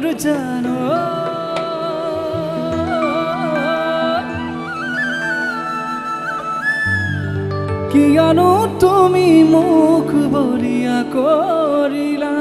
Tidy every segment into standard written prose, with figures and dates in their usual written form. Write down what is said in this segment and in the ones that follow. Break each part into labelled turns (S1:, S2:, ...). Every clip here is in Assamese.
S1: মোৰ জানো কিয়নো তুমি মোক বলিয়া কৰিলা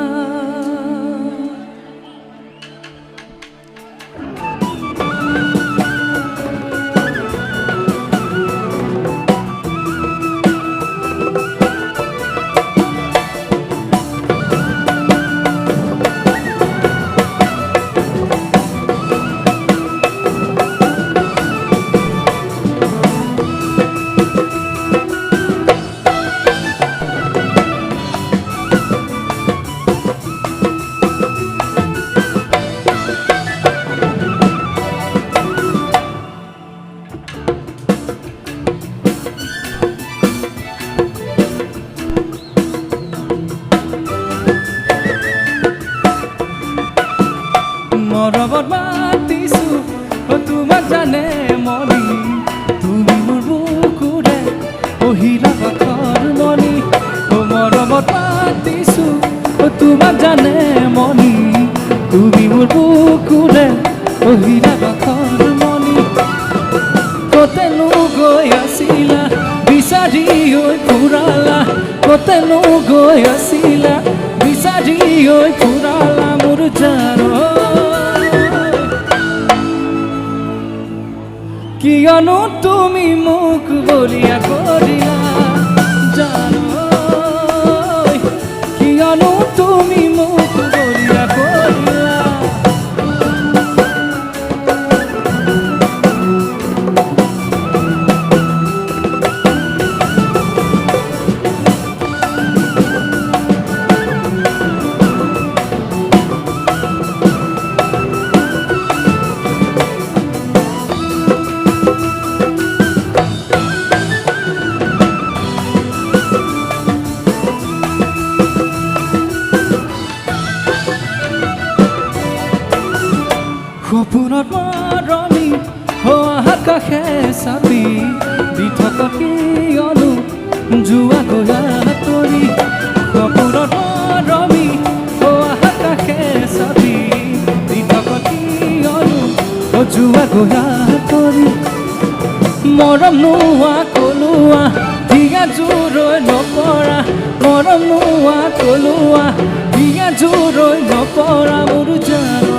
S1: মৰমত মাতিছো তোমাক জানে মনি তুমি মোৰ বুকুৰে পহিলা পাখৰ মনি মৰমত মাতিছো তোমাক জানে মনি তুমি মোৰ বুকুৰে পহিলা পাখৰ মনি কতেনো গৈ আছিলা বিচাৰি ঐ ফুৰালা কতেনো গৈ আছিলা বিচাৰি ঐ ফুৰালা মোৰ জানো কিয়নো তুমি মোক বলিয়া কৰিলা জানো কিয়নো তুমি মোক বলিয়া কৰিলা সপোনত মৰমি আকাশে চাপি দি থকা কিয়নো যোৱা গয়া তৰি সপোনত মৰমি আকাশে চাপি দি থকা কিয়নো যোৱা গয়া তৰি মৰম নোৱা কলোৱা দিয়া জোৰৈ নপৰা মৰম নোৱা কলোৱা দিয়া জোৰৈ নপৰা মোৰ জানো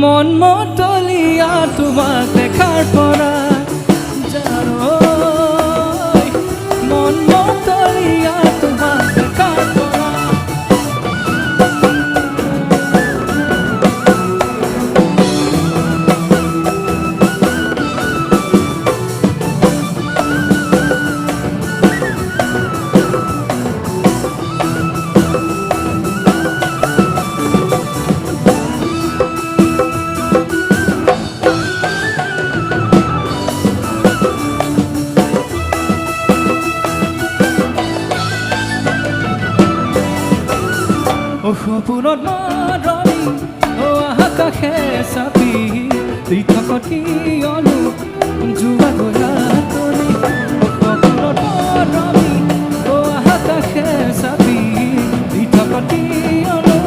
S1: মন মতলীয়া তোমাক দেখাৰ পৰা জানো মন মতলীয়া তোমাক দেখাৰ পৰা সপোনত মৰমি আকাশে চাপি দি থকা কিয়নো যোৱা গয়া তৰি সপোনত মৰমি আকাশে চাপি দি থকা কিয়নো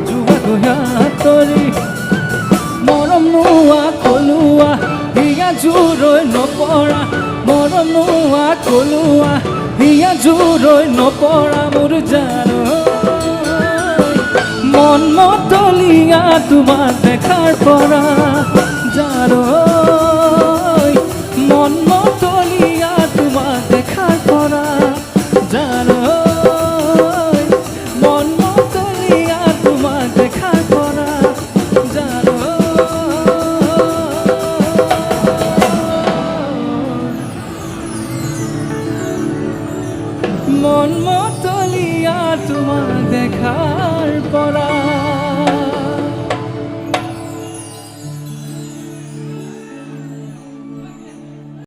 S1: যোৱা গয়া তৰি মৰম নোৱা কলোৱা হিয়া জোৰৈ নপৰা মৰম নোৱা কলোৱা হিয়া জোৰৈ নপৰা মোৰ জানো মন মতলীয়া তোমাক দেখাৰ পৰা জানো মন মতলীয়া তোমাক দেখাৰ পৰা জানো মন মতলীয়া তোমাক দেখাৰ পৰা জানো মন মতলীয়া তোমাক দেখাৰ পৰা